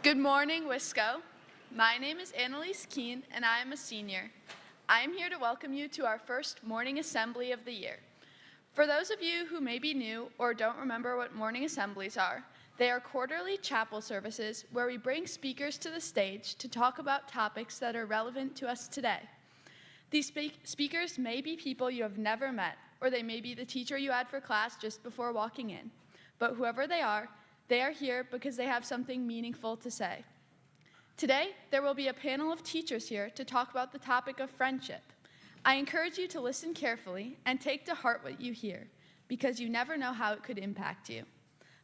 Good morning, Wisco. My name is Annalise Keene, and I am a senior. I am here to welcome you to our first morning assembly of the year. For those of you who may be new or don't remember what morning assemblies are, they are quarterly chapel services where we bring speakers to the stage to talk about topics that are relevant to us today. These speakers may be people you have never met, or they may be the teacher you had for class just before walking in. But whoever they are here because they have something meaningful to say. Today, there will be a panel of teachers here to talk about the topic of friendship. I encourage you to listen carefully and take to heart what you hear, because you never know how it could impact you.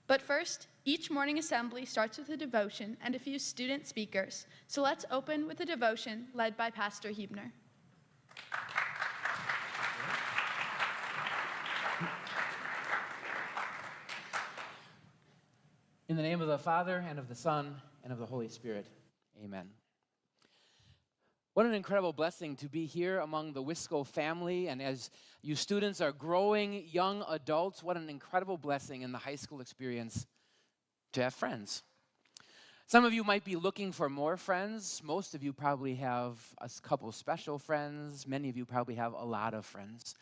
But first, each morning assembly starts with a devotion and a few student speakers. So let's open with a devotion led by Pastor Huebner. In the name of the Father, and of the Son, and of the Holy Spirit, amen. What an incredible blessing to be here among the Wisco family, and as you students are growing young adults, what an incredible blessing in the high school experience to have friends. Some of you might be looking for more friends. Most of you probably have a couple special friends. Many of you probably have a lot of friends.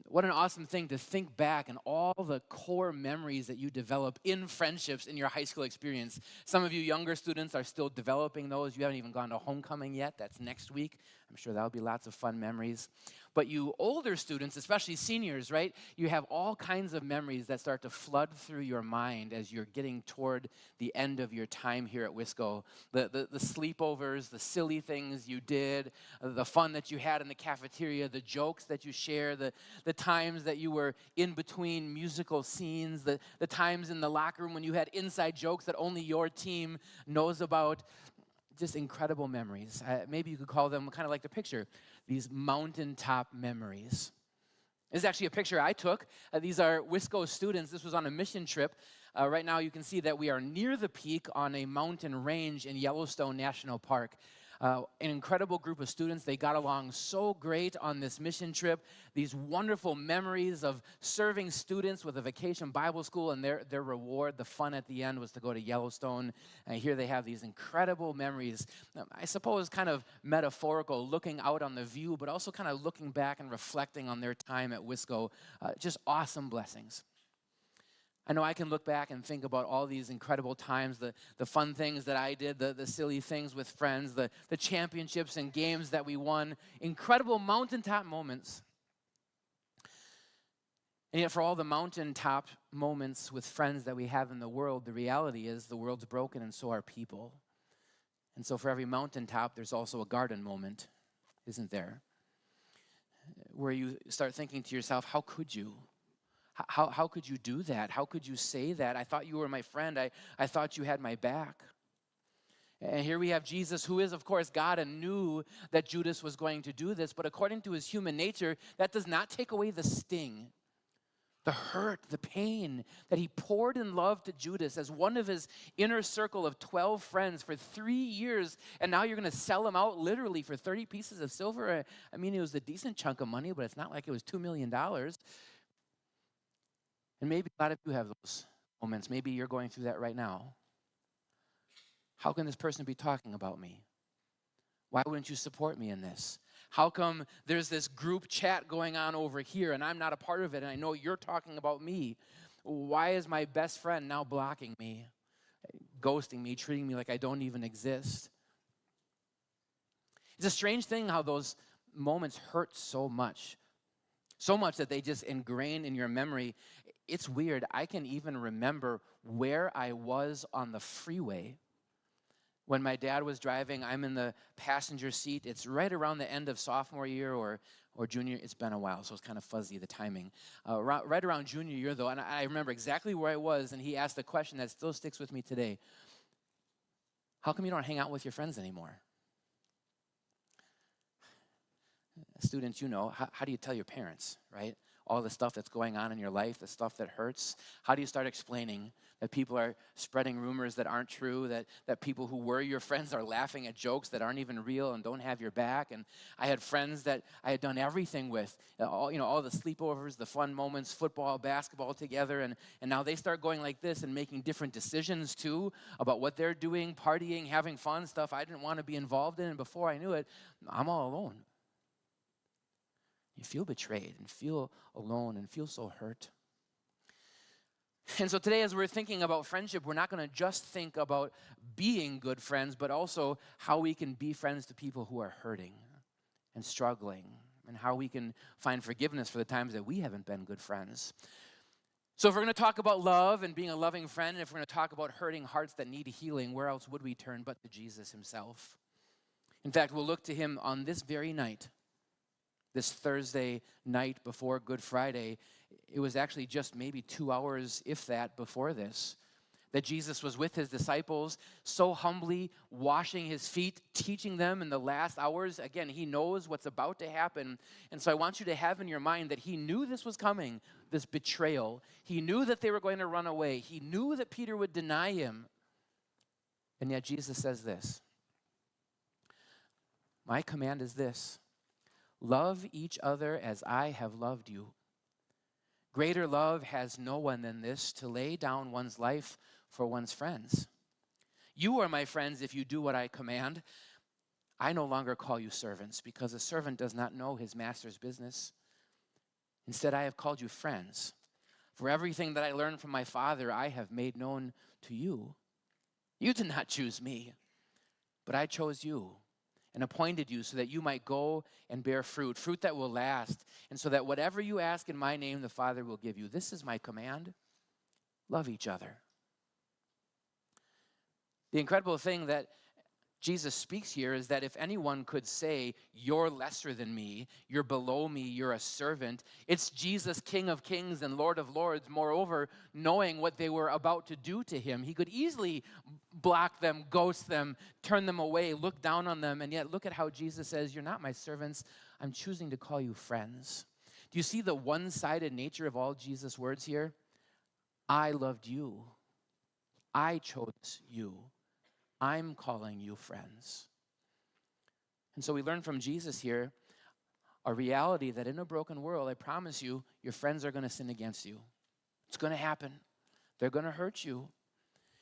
What an awesome thing to think back and all the core memories that you develop in friendships in your high school experience. Some of you younger students are still developing those. You haven't even gone to homecoming yet. That's next week. I'm sure that'll be lots of fun memories. But you older students, especially seniors, right? You have all kinds of memories that start to flood through your mind as you're getting toward the end of your time here at Wisco. The sleepovers, the silly things you did, the fun that you had in the cafeteria, the jokes that you share, the times that you were in between musical scenes, the times in the locker room when you had inside jokes that only your team knows about. Just incredible memories. Maybe you could call them kind of like the picture, these mountaintop memories. This is actually a picture I took. These are Wisco students. This was on a mission trip. Right now you can see that we are near the peak on a mountain range in Yellowstone National Park. An incredible group of students. They got along so great on this mission trip. These wonderful memories of serving students with a vacation Bible school, and their reward, the fun at the end, was to go to Yellowstone. And here they have these incredible memories. I suppose kind of metaphorical, looking out on the view, but also kind of looking back and reflecting on their time at Wisco. Just awesome blessings. I know I can look back and think about all these incredible times, the fun things that I did, the silly things with friends, the championships and games that we won, incredible mountaintop moments. And yet for all the mountaintop moments with friends that we have in the world, the reality is the world's broken and so are people. And so for every mountaintop, there's also a garden moment, isn't there? Where you start thinking to yourself, how could you? How could you do that? How could you say that? I thought you were my friend. I thought you had my back. And here we have Jesus, who is, of course, God, and knew that Judas was going to do this. But according to his human nature, that does not take away the sting, the hurt, the pain that he poured in love to Judas as one of his inner circle of 12 friends for 3 years. And now you're going to sell him out literally for 30 pieces of silver. I mean, it was a decent chunk of money, but it's not like it was $2 million. And maybe a lot of you have those moments. Maybe you're going through that right now. How can this person be talking about me? Why wouldn't you support me in this? How come there's this group chat going on over here and I'm not a part of it and I know you're talking about me? Why is my best friend now blocking me, ghosting me, treating me like I don't even exist? It's a strange thing how those moments hurt so much. So much that they just ingrain in your memory. It's weird. I can even remember where I was on the freeway. When my dad was driving, I'm in the passenger seat. It's right around the end of sophomore year or junior. It's been a while, so it's kind of fuzzy, the timing. Right around junior year, though, and I remember exactly where I was, and he asked a question that still sticks with me today. How come you don't hang out with your friends anymore? Students, you know, how do you tell your parents, right? all the stuff that's going on in your life, the stuff that hurts? How do you start explaining that people are spreading rumors that aren't true, that people who were your friends are laughing at jokes that aren't even real and don't have your back? And I had friends that I had done everything with, all the sleepovers, the fun moments, football, basketball together, and now they start going like this and making different decisions too about what they're doing, partying, having fun, stuff I didn't want to be involved in, and before I knew it, I'm all alone. You feel betrayed and feel alone and feel so hurt. And so today, as we're thinking about friendship, we're not going to just think about being good friends, but also how we can be friends to people who are hurting and struggling, and how we can find forgiveness for the times that we haven't been good friends. So if we're going to talk about love and being a loving friend, and if we're going to talk about hurting hearts that need healing, where else would we turn but to Jesus himself? In fact, we'll look to him on this very night, this Thursday night before Good Friday. It was actually just maybe 2 hours, if that, before this, that Jesus was with his disciples, so humbly washing his feet, teaching them in the last hours. Again, he knows what's about to happen. And so I want you to have in your mind that he knew this was coming, this betrayal. He knew that they were going to run away. He knew that Peter would deny him. And yet Jesus says this, "My command is this, love each other as I have loved you. Greater love has no one than this, to lay down one's life for one's friends. You are my friends if you do what I command. I no longer call you servants, because a servant does not know his master's business. Instead, I have called you friends. For everything that I learned from my Father, I have made known to you. You did not choose me, but I chose you and appointed you so that you might go and bear fruit, fruit that will last, and so that whatever you ask in my name, the Father will give you. This is my command. Love each other." The incredible thing that Jesus speaks here is that if anyone could say, "You're lesser than me, you're below me, you're a servant," it's Jesus, King of Kings and Lord of Lords. Moreover, knowing what they were about to do to him, he could easily block them, ghost them, turn them away, look down on them. And yet look at how Jesus says, "You're not my servants. I'm choosing to call you friends." Do you see the one-sided nature of all Jesus' words here? I loved you. I chose you. I'm calling you friends. And so we learn from Jesus here a reality that in a broken world, I promise you, your friends are going to sin against you. It's going to happen. They're going to hurt you.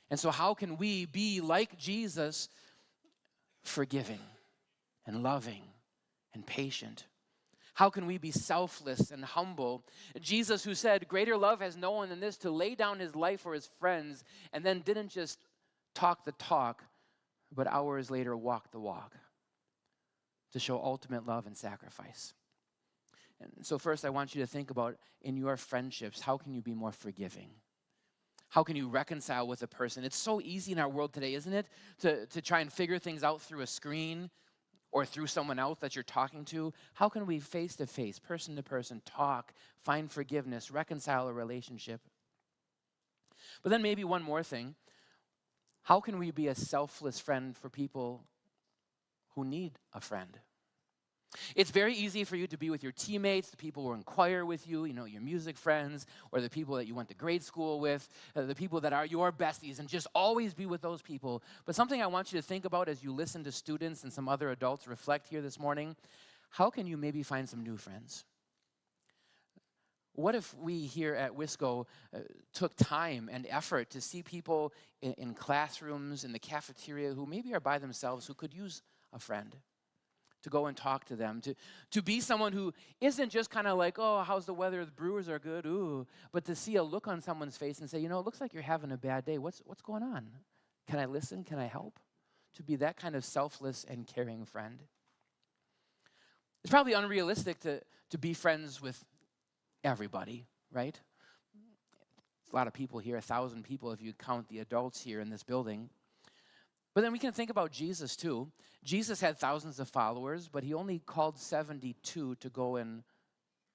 And so how can we be like Jesus, forgiving and loving and patient? How can we be selfless and humble? Jesus, who said, "Greater love has no one than this, to lay down his life for his friends," and then didn't just talk the talk, but hours later walk the walk to show ultimate love and sacrifice. And so first, I want you to think about, in your friendships, how can you be more forgiving? How can you reconcile with a person? It's so easy in our world today, isn't it, to try and figure things out through a screen or through someone else that you're talking to. How can we face-to-face, person-to-person, talk, find forgiveness, reconcile a relationship? But then maybe one more thing. How can we be a selfless friend for people who need a friend? It's very easy for you to be with your teammates, the people who inquire with you, your music friends, or the people that you went to grade school with, the people that are your besties, and just always be with those people. But something I want you to think about as you listen to students and some other adults reflect here this morning, how can you maybe find some new friends? What if we here at Wisco took time and effort to see people in classrooms, in the cafeteria, who maybe are by themselves, who could use a friend, to go and talk to them, to be someone who isn't just kind of like, "Oh, how's the weather? The Brewers are good, ooh," but to see a look on someone's face and say, "It looks like you're having a bad day. What's going on? Can I listen? Can I help?" To be that kind of selfless and caring friend. It's probably unrealistic to be friends with everybody, right? There's a lot of people here, 1,000 people if you count the adults here in this building. But then we can think about Jesus too. Jesus had thousands of followers, but he only called 72 to go and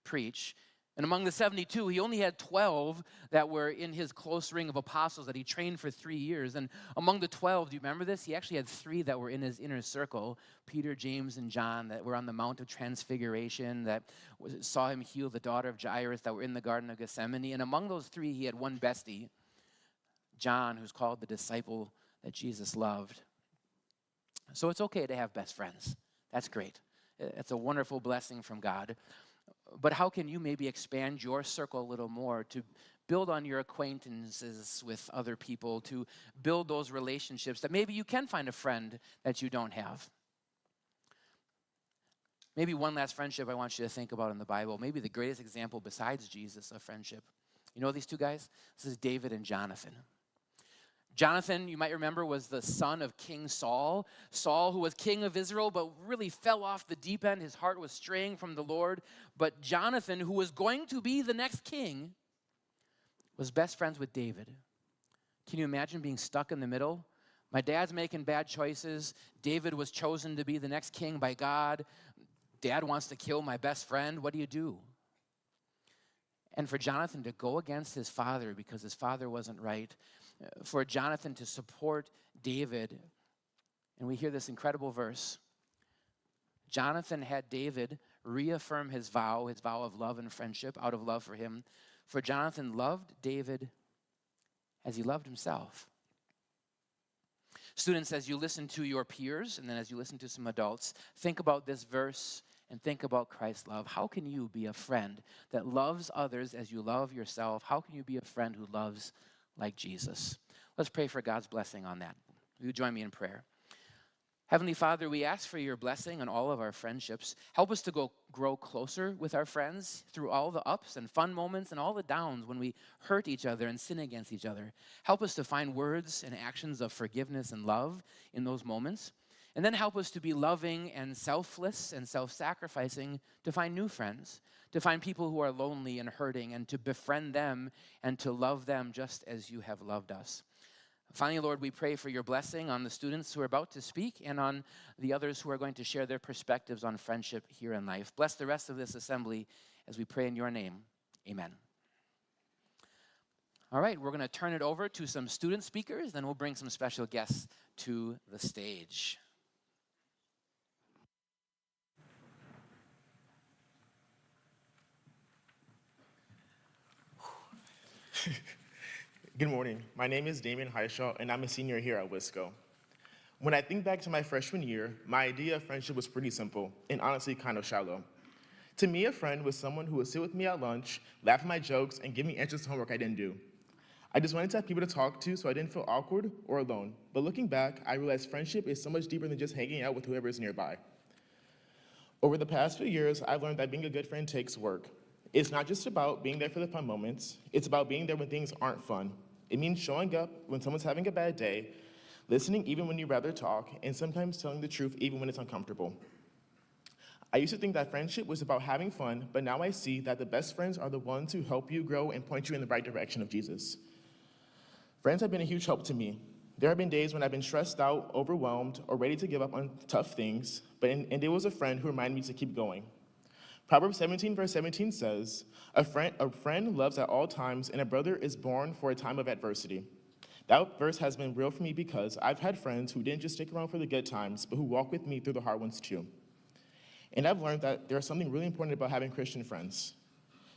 preach. And among the 72, he only had 12 that were in his close ring of apostles that he trained for 3 years. And among the 12, do you remember this? He actually had 3 that were in his inner circle, Peter, James, and John, that were on the Mount of Transfiguration, that saw him heal the daughter of Jairus, that were in the Garden of Gethsemane. And among those 3, he had one bestie, John, who's called the disciple that Jesus loved. So it's okay to have best friends. That's great. It's a wonderful blessing from God. But how can you maybe expand your circle a little more to build on your acquaintances with other people, to build those relationships that maybe you can find a friend that you don't have? Maybe one last friendship I want you to think about in the Bible, maybe the greatest example besides Jesus of friendship. You know these 2 guys? This is David and Jonathan. Jonathan, you might remember, was the son of King Saul. Saul, who was king of Israel, but really fell off the deep end. His heart was straying from the Lord. But Jonathan, who was going to be the next king, was best friends with David. Can you imagine being stuck in the middle? My dad's making bad choices. David was chosen to be the next king by God. Dad wants to kill my best friend. What do you do? And for Jonathan to go against his father because his father wasn't right, for Jonathan to support David. And we hear this incredible verse. Jonathan had David reaffirm his vow of love and friendship out of love for him. For Jonathan loved David as he loved himself. Students, as you listen to your peers, and then as you listen to some adults, think about this verse and think about Christ's love. How can you be a friend that loves others as you love yourself? How can you be a friend who loves like Jesus? Let's pray for God's blessing on that. Will you join me in prayer? Heavenly Father, we ask for your blessing on all of our friendships. Help us to grow closer with our friends through all the ups and fun moments and all the downs when we hurt each other and sin against each other. Help us to find words and actions of forgiveness and love in those moments. And then help us to be loving and selfless and self-sacrificing to find new friends, to find people who are lonely and hurting, and to befriend them and to love them just as you have loved us. Finally, Lord, we pray for your blessing on the students who are about to speak and on the others who are going to share their perspectives on friendship here in life. Bless the rest of this assembly as we pray in your name. Amen. All right, we're going to turn it over to some student speakers, then we'll bring some special guests to the stage. Good morning. My name is Damien Highshaw, and I'm a senior here at Wisco. When I think back to my freshman year, my idea of friendship was pretty simple and honestly kind of shallow. To me, a friend was someone who would sit with me at lunch, laugh at my jokes, and give me answers to homework I didn't do. I just wanted to have people to talk to so I didn't feel awkward or alone. But looking back, I realized friendship is so much deeper than just hanging out with whoever is nearby. Over the past few years, I've learned that being a good friend takes work. It's not just about being there for the fun moments, it's about being there when things aren't fun. It means showing up when someone's having a bad day, listening even when you'd rather talk, and sometimes telling the truth even when it's uncomfortable. I used to think that friendship was about having fun, but now I see that the best friends are the ones who help you grow and point you in the right direction of Jesus. Friends have been a huge help to me. There have been days when I've been stressed out, overwhelmed, or ready to give up on tough things, and there was a friend who reminded me to keep going. Proverbs 17, verse 17 says, a friend loves at all times, and a brother is born for a time of adversity. That verse has been real for me because I've had friends who didn't just stick around for the good times, but who walk with me through the hard ones too. And I've learned that there's something really important about having Christian friends.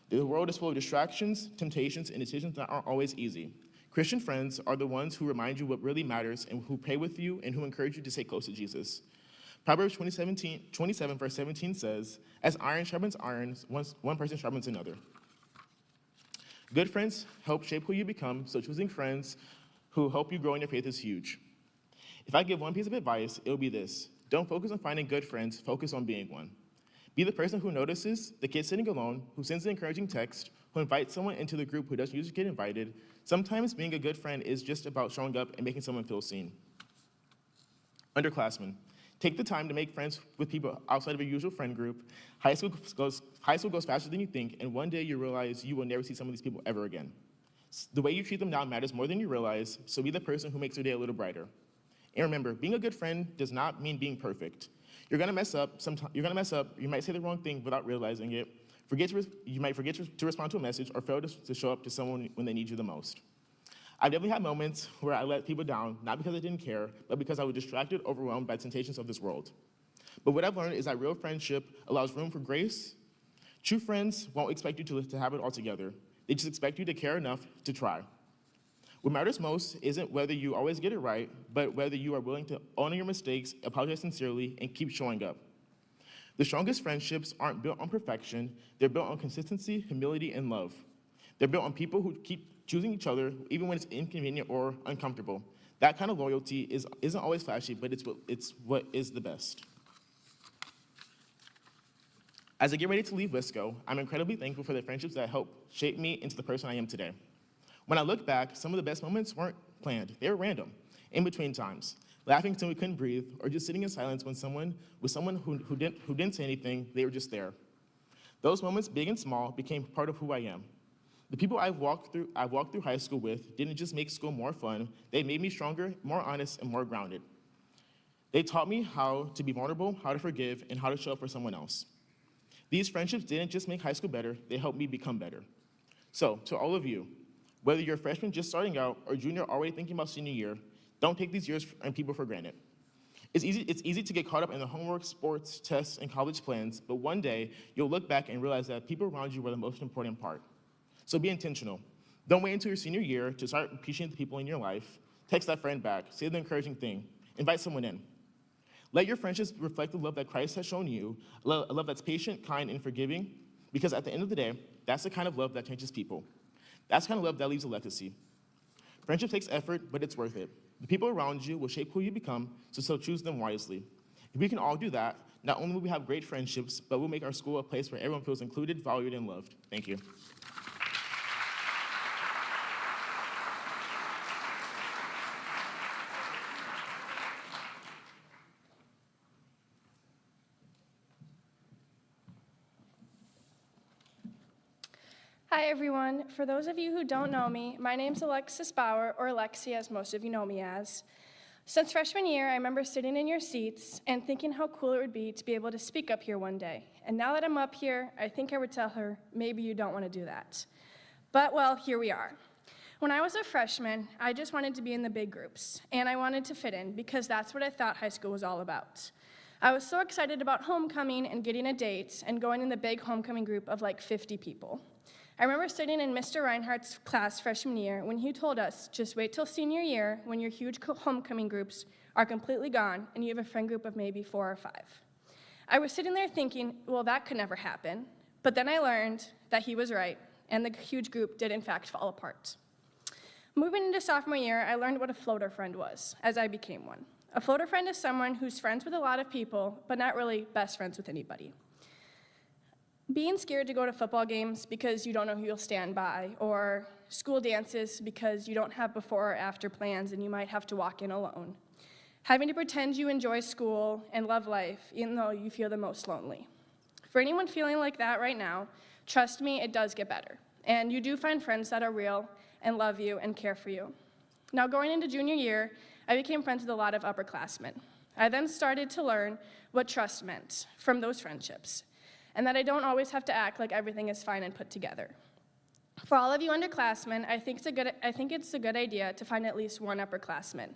The world is full of distractions, temptations, and decisions that aren't always easy. Christian friends are the ones who remind you what really matters and who pray with you and who encourage you to stay close to Jesus. Proverbs 27, verse 17 says, as iron sharpens iron, one person sharpens another. Good friends help shape who you become, so choosing friends who help you grow in your faith is huge. If I give one piece of advice, it will be this. Don't focus on finding good friends, focus on being one. Be the person who notices the kid sitting alone, who sends an encouraging text, who invites someone into the group who doesn't usually get invited. Sometimes being a good friend is just about showing up and making someone feel seen. Underclassmen. Take the time to make friends with people outside of your usual friend group. High school goes faster than you think, and one day you realize you will never see some of these people ever again. The way you treat them now matters more than you realize, so be the person who makes your day a little brighter. And remember, being a good friend does not mean being perfect. You're gonna mess up, you might say the wrong thing without realizing it. You might forget to respond to a message or fail to show up to someone when they need you the most. I've definitely had moments where I let people down, not because I didn't care, but because I was distracted, overwhelmed by the temptations of this world. But what I've learned is that real friendship allows room for grace. True friends won't expect you to have it all together. They just expect you to care enough to try. What matters most isn't whether you always get it right, but whether you are willing to own your mistakes, apologize sincerely, and keep showing up. The strongest friendships aren't built on perfection. They're built on consistency, humility, and love. They're built on people who keep choosing each other, even when it's inconvenient or uncomfortable. That kind of loyalty isn't always flashy, but it's what is the best. As I get ready to leave Wisco, I'm incredibly thankful for the friendships that helped shape me into the person I am today. When I look back, some of the best moments weren't planned. They were random, in between times, laughing until we couldn't breathe, or just sitting in silence with someone who didn't say anything. They were just there. Those moments, big and small, became part of who I am. The people I walked through high school with didn't just make school more fun. They made me stronger, more honest, and more grounded. They taught me how to be vulnerable, how to forgive, and how to show up for someone else. These friendships didn't just make high school better, they helped me become better. So, to all of you, whether you're a freshman just starting out or junior already thinking about senior year, don't take these years and people for granted. It's easy to get caught up in the homework, sports, tests, and college plans, but one day you'll look back and realize that people around you were the most important part. So be intentional. Don't wait until your senior year to start appreciating the people in your life. Text that friend back, say the encouraging thing, invite someone in. Let your friendships reflect the love that Christ has shown you, a love that's patient, kind, and forgiving, because at the end of the day, that's the kind of love that changes people. That's the kind of love that leaves a legacy. Friendship takes effort, but it's worth it. The people around you will shape who you become, so choose them wisely. If we can all do that, not only will we have great friendships, but we'll make our school a place where everyone feels included, valued, and loved. Thank you. Hi, everyone. For those of you who don't know me, my name's Alexis Bauer, or Lexi, as most of you know me as. Since freshman year, I remember sitting in your seats and thinking how cool it would be to be able to speak up here one day. And now that I'm up here, I think I would tell her, maybe you don't want to do that. But, well, here we are. When I was a freshman, I just wanted to be in the big groups, and I wanted to fit in because that's what I thought high school was all about. I was so excited about homecoming and getting a date and going in the big homecoming group of like 50 people. I remember sitting in Mr. Reinhardt's class freshman year when he told us, just wait till senior year when your huge homecoming groups are completely gone and you have a friend group of maybe 4 or 5. I was sitting there thinking, well, that could never happen. But then I learned that he was right, and the huge group did in fact fall apart. Moving into sophomore year, I learned what a floater friend was, as I became one. A floater friend is someone who's friends with a lot of people, but not really best friends with anybody. Being scared to go to football games because you don't know who you'll stand by, or school dances because you don't have before or after plans and you might have to walk in alone. Having to pretend you enjoy school and love life even though you feel the most lonely. For anyone feeling like that right now, trust me, it does get better. And you do find friends that are real and love you and care for you. Now going into junior year, I became friends with a lot of upperclassmen. I then started to learn what trust meant from those friendships, and that I don't always have to act like everything is fine and put together. For all of you underclassmen, I think it's a good idea to find at least one upperclassman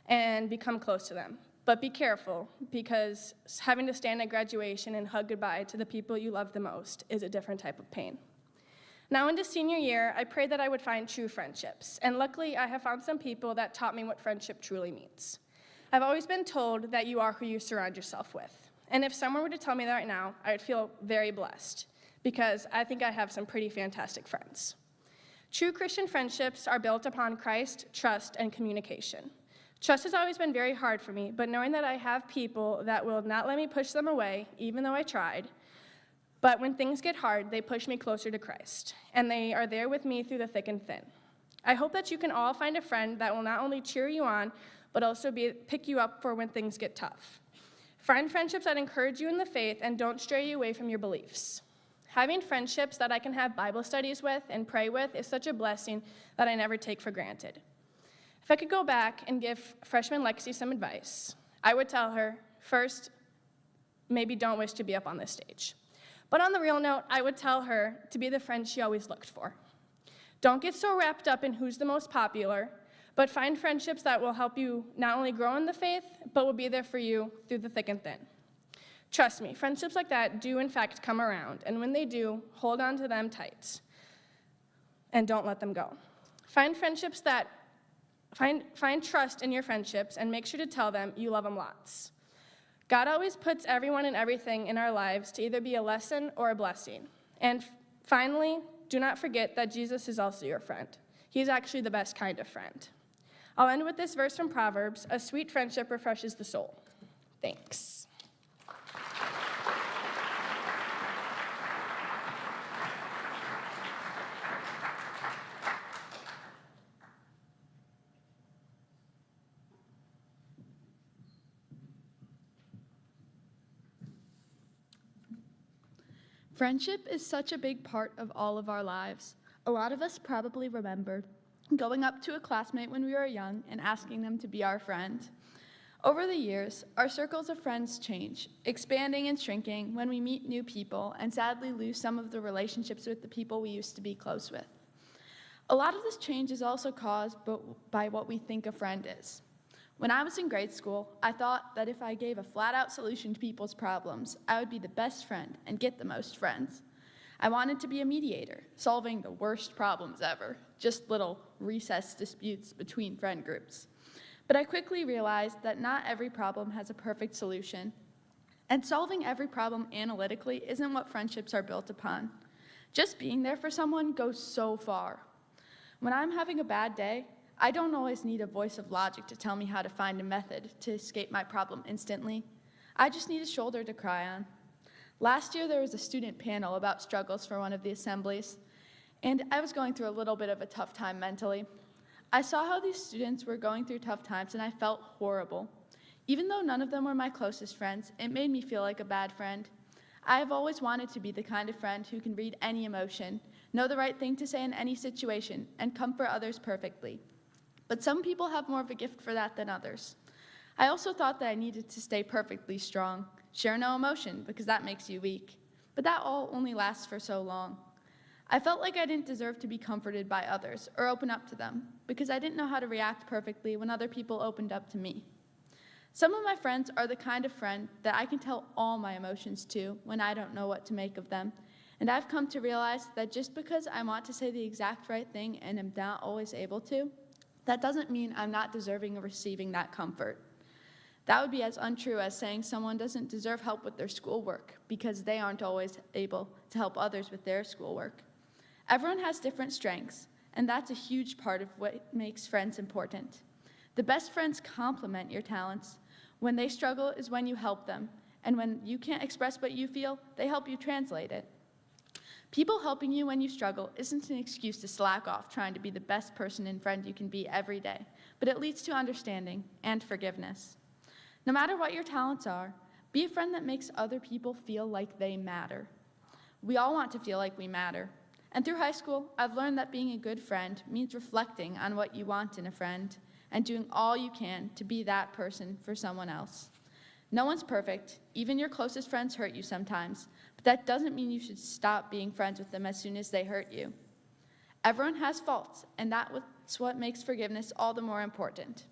and become close to them. But be careful, because having to stand at graduation and hug goodbye to the people you love the most is a different type of pain. Now into senior year, I prayed that I would find true friendships, and luckily I have found some people that taught me what friendship truly means. I've always been told that you are who you surround yourself with. And if someone were to tell me that right now, I would feel very blessed, because I think I have some pretty fantastic friends. True Christian friendships are built upon Christ, trust, and communication. Trust has always been very hard for me, but knowing that I have people that will not let me push them away, even though I tried, but when things get hard, they push me closer to Christ, and they are there with me through the thick and thin. I hope that you can all find a friend that will not only cheer you on, but also pick you up for when things get tough. Find friendships that encourage you in the faith and don't stray you away from your beliefs. Having friendships that I can have Bible studies with and pray with is such a blessing that I never take for granted. If I could go back and give freshman Lexi some advice, I would tell her, first, maybe don't wish to be up on this stage. But on the real note, I would tell her to be the friend she always looked for. Don't get so wrapped up in who's the most popular, but find friendships that will help you not only grow in the faith, but will be there for you through the thick and thin. Trust me, friendships like that do in fact come around, and when they do, hold on to them tight and don't let them go. Find trust in your friendships and make sure to tell them you love them lots. God always puts everyone and everything in our lives to either be a lesson or a blessing. And finally, do not forget that Jesus is also your friend. He's actually the best kind of friend. I'll end with this verse from Proverbs: a sweet friendship refreshes the soul. Thanks. Friendship is such a big part of all of our lives. A lot of us probably remembered going up to a classmate when we were young and asking them to be our friend. Over the years, our circles of friends change, expanding and shrinking when we meet new people and sadly lose some of the relationships with the people we used to be close with. A lot of this change is also caused by what we think a friend is. When I was in grade school, I thought that if I gave a flat-out solution to people's problems, I would be the best friend and get the most friends. I wanted to be a mediator, solving the worst problems ever, just little recess disputes between friend groups. But I quickly realized that not every problem has a perfect solution, and solving every problem analytically isn't what friendships are built upon. Just being there for someone goes so far. When I'm having a bad day, I don't always need a voice of logic to tell me how to find a method to escape my problem instantly. I just need a shoulder to cry on. Last year, there was a student panel about struggles for one of the assemblies, and I was going through a little bit of a tough time mentally. I saw how these students were going through tough times, and I felt horrible. Even though none of them were my closest friends, it made me feel like a bad friend. I have always wanted to be the kind of friend who can read any emotion, know the right thing to say in any situation, and comfort others perfectly. But some people have more of a gift for that than others. I also thought that I needed to stay perfectly strong, share no emotion, because that makes you weak. But that all only lasts for so long. I felt like I didn't deserve to be comforted by others or open up to them, because I didn't know how to react perfectly when other people opened up to me. Some of my friends are the kind of friend that I can tell all my emotions to when I don't know what to make of them. And I've come to realize that just because I want to say the exact right thing and am not always able to, that doesn't mean I'm not deserving of receiving that comfort. That would be as untrue as saying someone doesn't deserve help with their schoolwork because they aren't always able to help others with their schoolwork. Everyone has different strengths, and that's a huge part of what makes friends important. The best friends complement your talents. When they struggle is when you help them, and when you can't express what you feel, they help you translate it. People helping you when you struggle isn't an excuse to slack off trying to be the best person and friend you can be every day, but it leads to understanding and forgiveness. No matter what your talents are, be a friend that makes other people feel like they matter. We all want to feel like we matter. And through high school, I've learned that being a good friend means reflecting on what you want in a friend and doing all you can to be that person for someone else. No one's perfect. Even your closest friends hurt you sometimes, but that doesn't mean you should stop being friends with them as soon as they hurt you. Everyone has faults, and that's what makes forgiveness all the more important.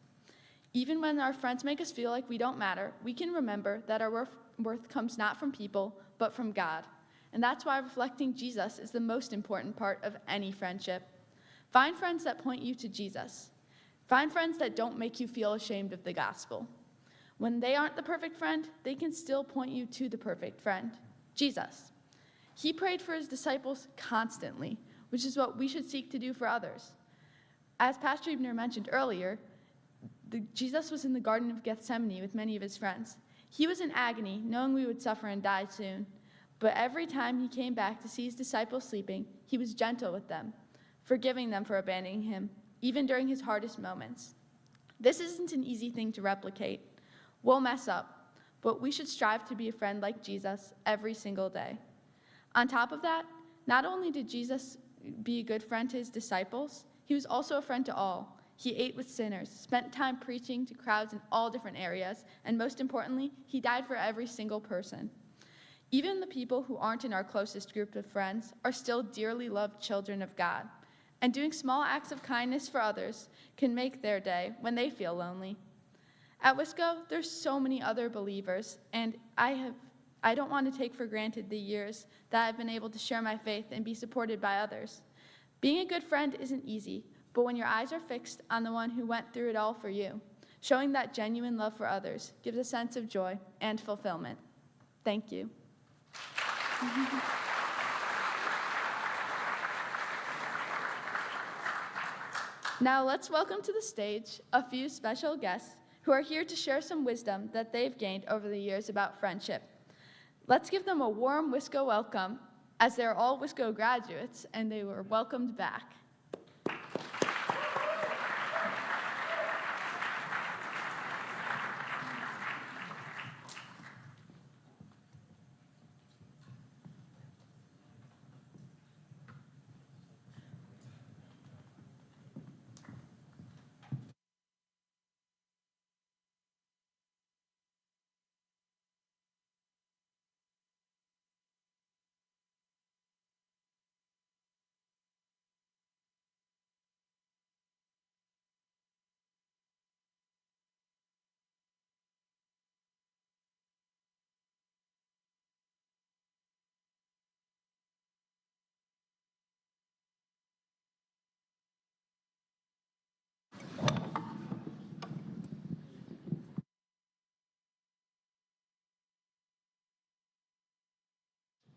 Even when our friends make us feel like we don't matter, we can remember that our worth comes not from people, but from God. And that's why reflecting Jesus is the most important part of any friendship. Find friends that point you to Jesus. Find friends that don't make you feel ashamed of the gospel. When they aren't the perfect friend, they can still point you to the perfect friend, Jesus. He prayed for his disciples constantly, which is what we should seek to do for others. As Pastor Ebner mentioned earlier, Jesus was in the Garden of Gethsemane with many of his friends. He was in agony, knowing we would suffer and die soon. But every time he came back to see his disciples sleeping, he was gentle with them, forgiving them for abandoning him, even during his hardest moments. This isn't an easy thing to replicate. We'll mess up, but we should strive to be a friend like Jesus every single day. On top of that, not only did Jesus be a good friend to his disciples, he was also a friend to all. He ate with sinners, spent time preaching to crowds in all different areas, and most importantly, he died for every single person. Even the people who aren't in our closest group of friends are still dearly loved children of God, and doing small acts of kindness for others can make their day when they feel lonely. At Wisco, there's so many other believers, and I don't want to take for granted the years that I've been able to share my faith and be supported by others. Being a good friend isn't easy, but when your eyes are fixed on the one who went through it all for you, showing that genuine love for others gives a sense of joy and fulfillment. Thank you. Now let's welcome to the stage a few special guests who are here to share some wisdom that they've gained over the years about friendship. Let's give them a warm Wisco welcome, as they're all Wisco graduates and they were welcomed back.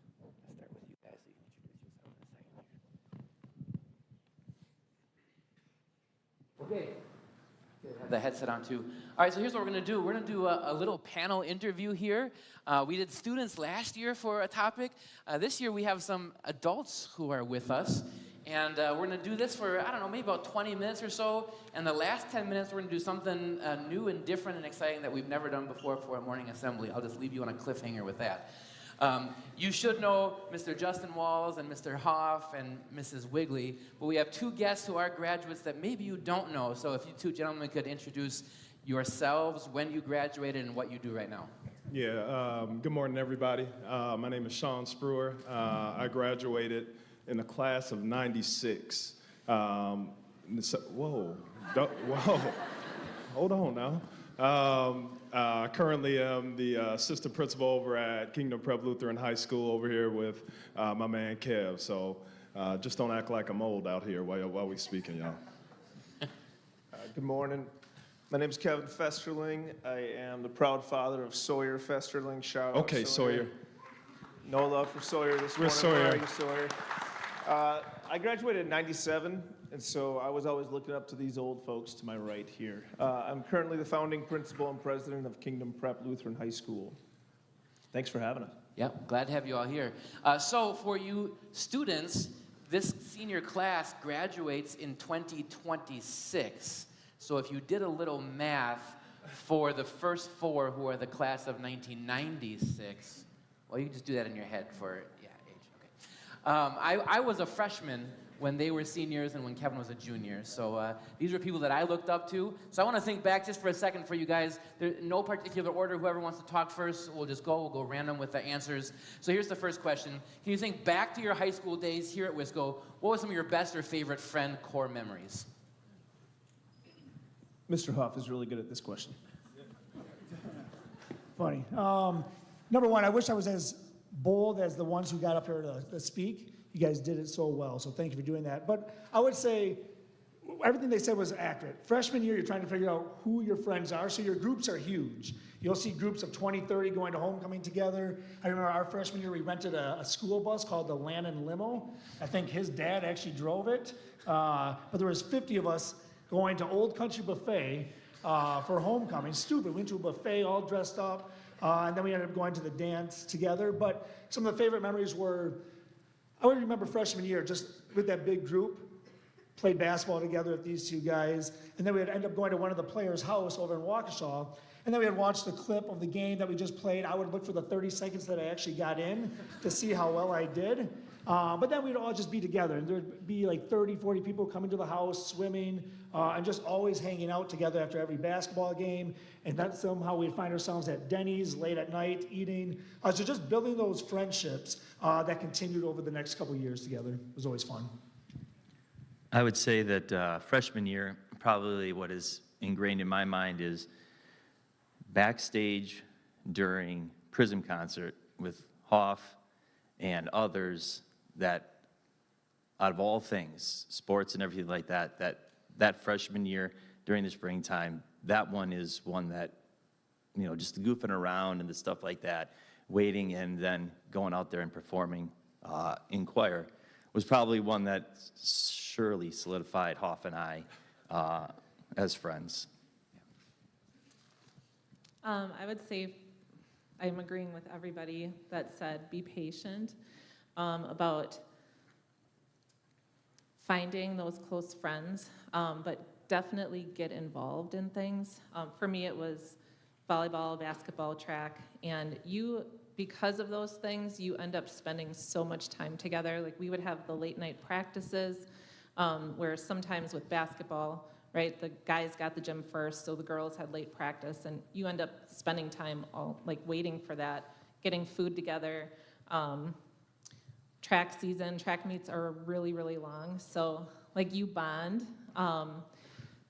Start with you guys so you can introduce yourself in a second here. Okay. Good. Have the headset on too. All right, so here's what we're going to do. We're going to do a little panel interview here. We did students last year for a topic. This year we have some adults who are with us. And we're going to do this for, I don't know, maybe about 20 minutes or so. And the last 10 minutes, we're going to do something new and different and exciting that we've never done before for a morning assembly. I'll just leave you on a cliffhanger with that. You should know Mr. Justin Walls and Mr. Hoff and Mrs. Wigley, but we have two guests who are graduates that maybe you don't know. So if you two gentlemen could introduce yourselves, when you graduated, and what you do right now. Yeah, good morning, everybody. My name is Sean Spruer. I graduated in the class of '96. Whoa, hold on now. Currently am the assistant principal over at Kingdom Prep Lutheran High School over here with my man Kev. So just don't act like I'm old out here while we speaking, y'all. Good morning. My name is Kevin Festerling. I am the proud father of Sawyer Festerling. Shout out Okay, Sawyer. No love for Sawyer this Where's morning. Sawyer? Where are you, Sawyer? I graduated in '97, and so I was always looking up to these old folks to my right here. I'm currently the founding principal and president of Kingdom Prep Lutheran High School. Thanks for having us. Yep, glad to have you all here. So for you students, this senior class graduates in 2026. So if you did a little math for the first four who are the class of 1996, well, you can just do that in your head for, age, okay. I was a freshman when they were seniors and when Kevin was a junior. So these are people that I looked up to. So I want to think back just for a second for you guys. There's no particular order. Whoever wants to talk first, we'll go random with the answers. So here's the first question. Can you think back to your high school days here at Wisco? What were some of your best or favorite friend core memories? Mr. Huff is really good at this question. Funny. Number one, I wish I was as bold as the ones who got up here to speak. You guys did it so well, so thank you for doing that. But I would say everything they said was accurate. Freshman year, you're trying to figure out who your friends are, so your groups are huge. You'll see groups of 20, 30 going to homecoming together. I remember our freshman year, we rented a school bus called the Lannon Limo. I think his dad actually drove it. But there was 50 of us going to Old Country Buffet for homecoming. Stupid. We went to a buffet all dressed up, and then we ended up going to the dance together. But some of the favorite memories were, I would remember freshman year, just with that big group, played basketball together with these two guys, and then we would end up going to one of the players' house over in Waukesha, And then we would watch the clip of the game that we just played. I would look for the 30 seconds that I actually got in to see how well I did. But then we'd all just be together, and there'd be like 30, 40 people coming to the house, swimming, and just always hanging out together after every basketball game. And that's somehow we'd find ourselves at Denny's late at night eating. So just building those friendships that continued over the next couple years together was always fun. I would say that freshman year, probably what is ingrained in my mind is backstage during Prism concert with Hoff and others, that out of all things, sports and everything like that, that freshman year during the springtime, that one is one that, you know, just goofing around and the stuff like that, waiting and then going out there and performing in choir was probably one that surely solidified Hoff and I as friends. I would say I'm agreeing with everybody that said be patient about finding those close friends, but definitely get involved in things. For me, it was volleyball, basketball, track, and because of those things, you end up spending so much time together. Like, we would have the late night practices, where sometimes with basketball, right, the guys got the gym first, so the girls had late practice, and you end up spending time all, like, waiting for that, getting food together. Track season, track meets are really, really long, so, like, you bond.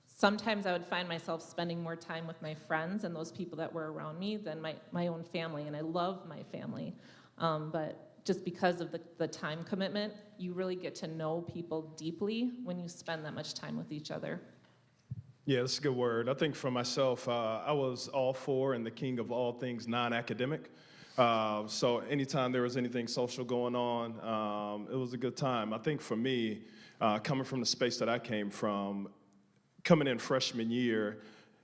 Sometimes I would find myself spending more time with my friends and those people that were around me than my own family, and I love my family. But just because of the time commitment, you really get to know people deeply when you spend that much time with each other. Yeah, that's a good word. I think for myself, I was all for and the king of all things non-academic. So anytime there was anything social going on, it was a good time. I think for me, coming from the space that I came from, coming in freshman year,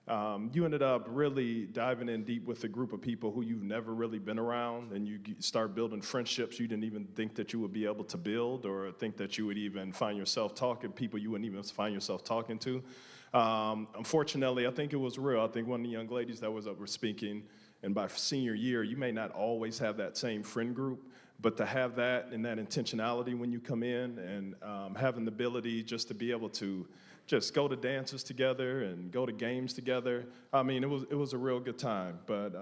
you ended up really diving in deep with a group of people who you've never really been around, and you start building friendships you didn't even think that you would be able to build, or think that you would even find yourself talking, people you wouldn't even find yourself talking to. Unfortunately, I think it was real. I think one of the young ladies that was up were speaking, and by senior year, you may not always have that same friend group, but to have that and that intentionality when you come in, and having the ability just to be able to just go to dances together and go to games together, I mean, it was a real good time. But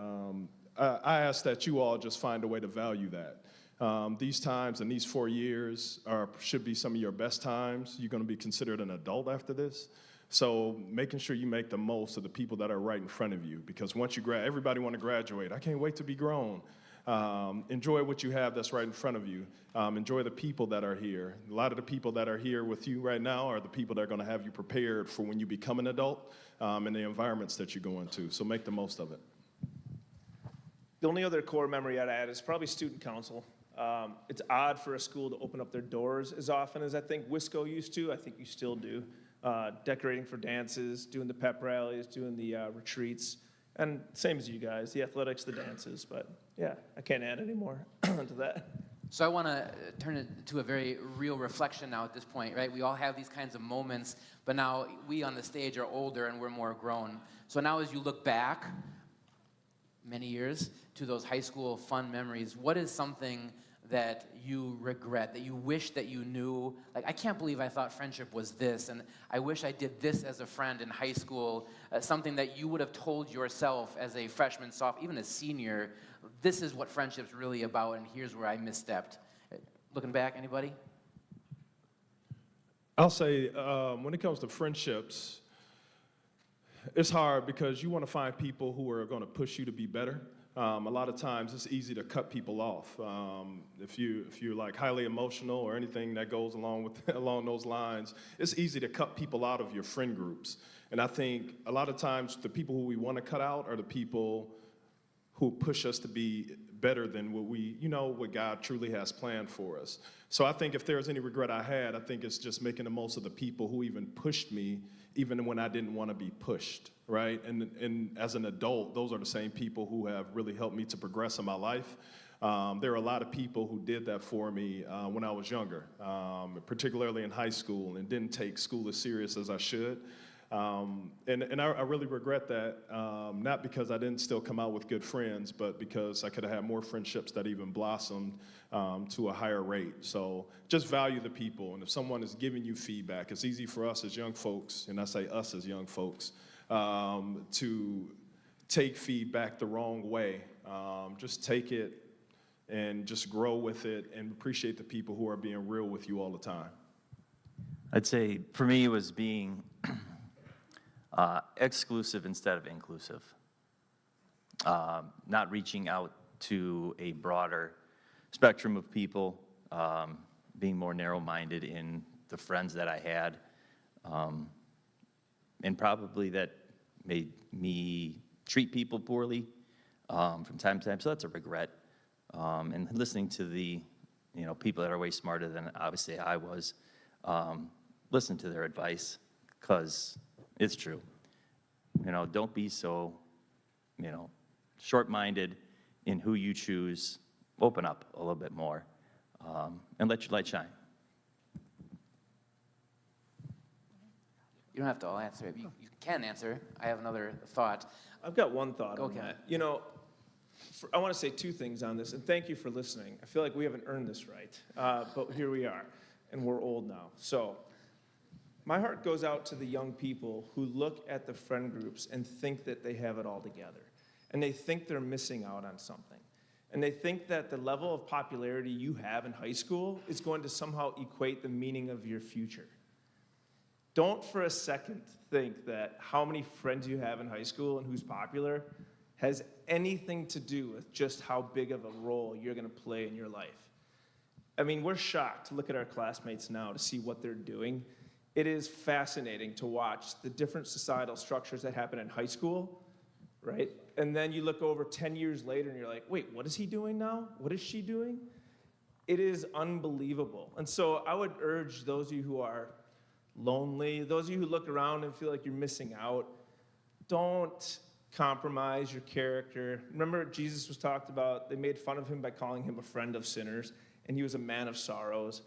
I ask that you all just find a way to value that. These times and these 4 years should be some of your best times. You're going to be considered an adult after this. So making sure you make the most of the people that are right in front of you, because once you everybody want to graduate. I can't wait to be grown. Enjoy what you have that's right in front of you. Enjoy the people that are here. A lot of the people that are here with you right now are the people that are going to have you prepared for when you become an adult, and the environments that you go into. So make the most of it. The only other core memory I'd add is probably student council. It's odd for a school to open up their doors as often as I think Wisco used to. I think you still do. Decorating for dances, doing the pep rallies, doing the retreats, and same as you guys, the athletics, the dances. But yeah, I can't add any more to that. So I want to turn it to a very real reflection now at this point, right? We all have these kinds of moments, but now we on the stage are older and we're more grown. So now as you look back many years to those high school fun memories, what is something that you regret, that you wish that you knew? Like, I can't believe I thought friendship was this, and I wish I did this as a friend in high school, something that you would have told yourself as a freshman, sophomore, even a senior. This is what friendship's really about, and here's where I misstepped. Looking back, anybody? I'll say when it comes to friendships, it's hard because you want to find people who are going to push you to be better. A lot of times it's easy to cut people off. If you're like highly emotional or anything that goes along those lines, it's easy to cut people out of your friend groups. And I think a lot of times the people who we want to cut out are the people who push us to be better than what God truly has planned for us. So I think if there's any regret I had, I think it's just making the most of the people who even pushed me, even when I didn't want to be pushed, right? And as an adult, those are the same people who have really helped me to progress in my life. There are a lot of people who did that for me when I was younger, particularly in high school, and didn't take school as serious as I should. And I really regret that, not because I didn't still come out with good friends, but because I could have had more friendships that even blossomed to a higher rate. So just value the people. And if someone is giving you feedback, it's easy for us as young folks, and I say us as young folks, to take feedback the wrong way. Just take it and just grow with it and appreciate the people who are being real with you all the time. I'd say for me it was being exclusive instead of inclusive. Not reaching out to a broader spectrum of people, being more narrow-minded in the friends that I had, and probably that made me treat people poorly from time to time, so that's a regret. And listening to the people that are way smarter than obviously I was, listen to their advice, because it's true. Don't be so, short-minded in who you choose. Open up a little bit more, and let your light shine. You don't have to all answer it. You can answer. I have another thought. I've got one thought Go, on Ken. that. I want to say two things on this, and thank you for listening. I feel like we haven't earned this right, but here we are, and we're old now. So my heart goes out to the young people who look at the friend groups and think that they have it all together, and they think they're missing out on something. And they think that the level of popularity you have in high school is going to somehow equate the meaning of your future. Don't for a second think that how many friends you have in high school and who's popular has anything to do with just how big of a role you're going to play in your life. I mean, we're shocked to look at our classmates now to see what they're doing. It is fascinating to watch the different societal structures that happen in high school, right? And then you look over 10 years later and you're like, wait, what is he doing now? What is she doing? It is unbelievable. And so I would urge those of you who are lonely, those of you who look around and feel like you're missing out, don't compromise your character. Remember, Jesus was talked about, they made fun of him by calling him a friend of sinners, and he was a man of sorrows.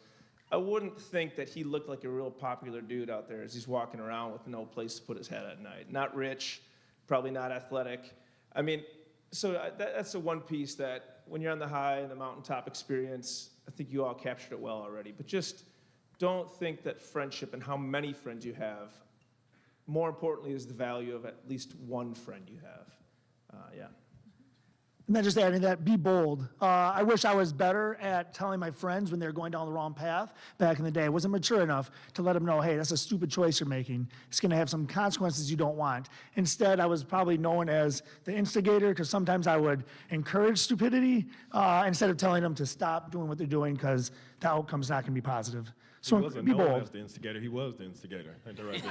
I wouldn't think that he looked like a real popular dude out there as he's walking around with no place to put his head at night. Not rich, probably not athletic. I mean, so that's the one piece that when you're on the high and the mountaintop experience, I think you all captured it well already. But just don't think that friendship and how many friends you have, more importantly, is the value of at least one friend you have. Yeah. And then just adding that, be bold. I wish I was better at telling my friends when they're going down the wrong path back in the day. I wasn't mature enough to let them know, hey, that's a stupid choice you're making. It's going to have some consequences you don't want. Instead, I was probably known as the instigator because sometimes I would encourage stupidity instead of telling them to stop doing what they're doing because the outcome's not going to be positive. So He wasn't be known bold. as the instigator. He was the instigator. Right there, right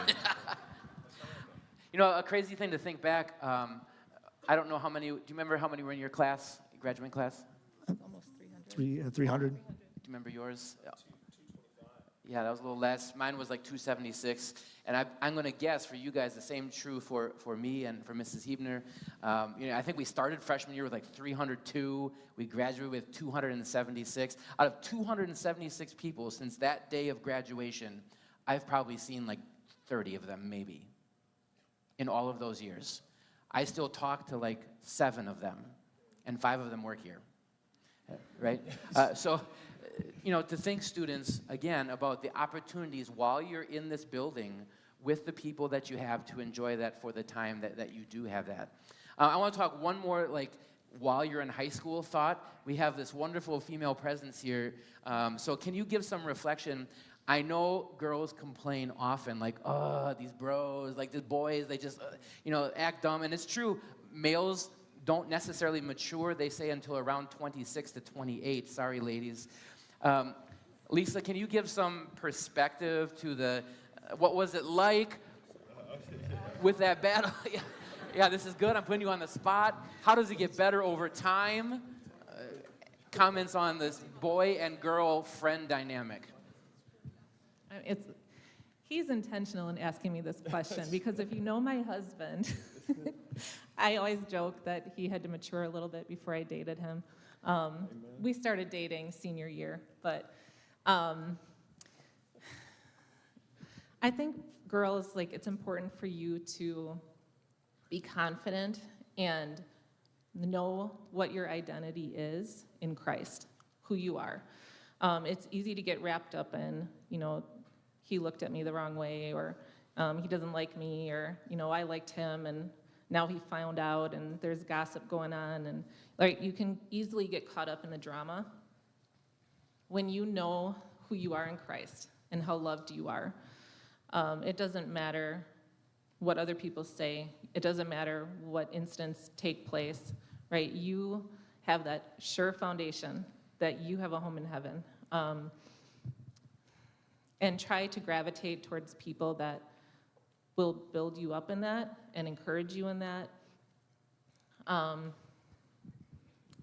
there. A crazy thing to think back, I don't know how many, do you remember how many were in your class, graduating class? Almost 300. 300. Do you remember yours? Yeah, that was a little less. Mine was like 276. And I'm going to guess for you guys the same true for me and for Mrs. Hebner. I think we started freshman year with like 302. We graduated with 276. Out of 276 people since that day of graduation, I've probably seen like 30 of them maybe in all of those years. I still talk to like 7 of them, and 5 of them work here, right? To think, students, again, about the opportunities while you're in this building with the people that you have to enjoy that for the time that you do have that. I want to talk one more, while you're in high school thought. We have this wonderful female presence here. So can you give some reflection? I know girls complain often, these bros, these boys, they just, act dumb. And it's true, males don't necessarily mature, they say, until around 26 to 28. Sorry, ladies. Lisa, can you give some perspective to what was it like with that battle? Yeah, this is good. I'm putting you on the spot. How does it get better over time? Comments on this boy and girl friend dynamic. He's intentional in asking me this question because if you know my husband, I always joke that he had to mature a little bit before I dated him. We started dating senior year, but I think, girls, like, it's important for you to be confident and know what your identity is in Christ, who you are. It's easy to get wrapped up in, he looked at me the wrong way, or he doesn't like me, or, I liked him, and now he found out, and there's gossip going on, and like, you can easily get caught up in the drama. When you know who you are in Christ and how loved you are, it doesn't matter what other people say. It doesn't matter what incidents take place, right? You have that sure foundation that you have a home in heaven. And try to gravitate towards people that will build you up in that and encourage you in that.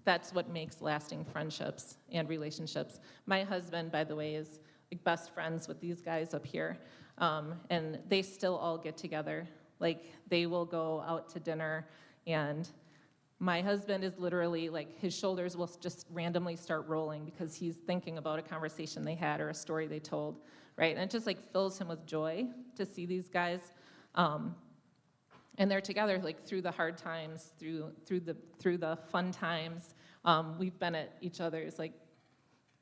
That's what makes lasting friendships and relationships. My husband, by the way, is like best friends with these guys up here. And they still all get together. Like, they will go out to dinner, and my husband is literally, like, his shoulders will just randomly start rolling because he's thinking about a conversation they had or a story they told, right? And it just, like, fills him with joy to see these guys. And they're together, like, through the hard times, through the fun times. We've been at each other's, like,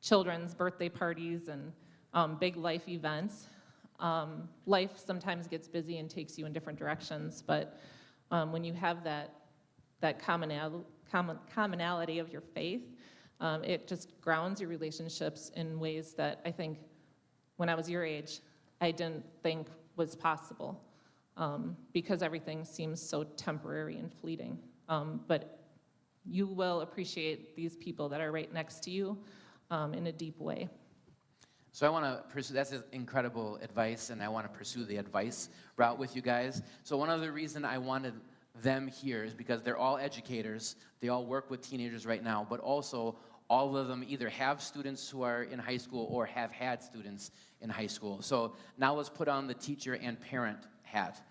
children's birthday parties and big life events. Life sometimes gets busy and takes you in different directions, but when you have that commonality of your faith, it just grounds your relationships in ways that I think when I was your age, I didn't think was possible, because everything seems so temporary and fleeting. But you will appreciate these people that are right next to you in a deep way. So I want to pursue, that's incredible advice, and I want to pursue the advice route with you guys. So one other reason I wanted them here is because they're all educators. They all work with teenagers right now, but also all of them either have students who are in high school or have had students in high school. So now let's put on the teacher and parent hat.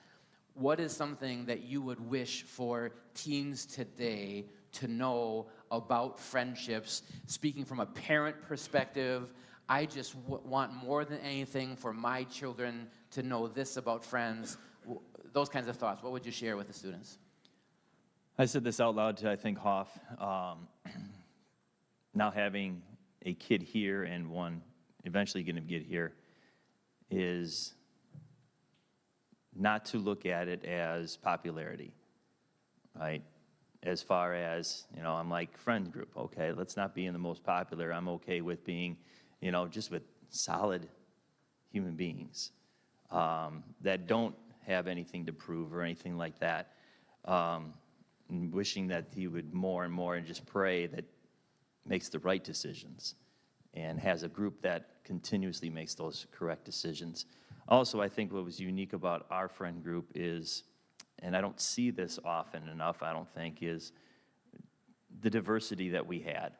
What is something that you would wish for teens today to know about friendships? Speaking from a parent perspective, I just want more than anything for my children to know this about friends. Those kinds of thoughts. What would you share with the students? I said this out loud to, I think, Hoff. Now having a kid here and one eventually going to get here is not to look at it as popularity, right? As far as, I'm like, friend group, okay, let's not be in the most popular. I'm okay with being, just with solid human beings that don't have anything to prove or anything like that. And wishing that he would more and more and just pray that makes the right decisions and has a group that continuously makes those correct decisions. Also, I think what was unique about our friend group is, and I don't see this often enough, I don't think, is the diversity that we had.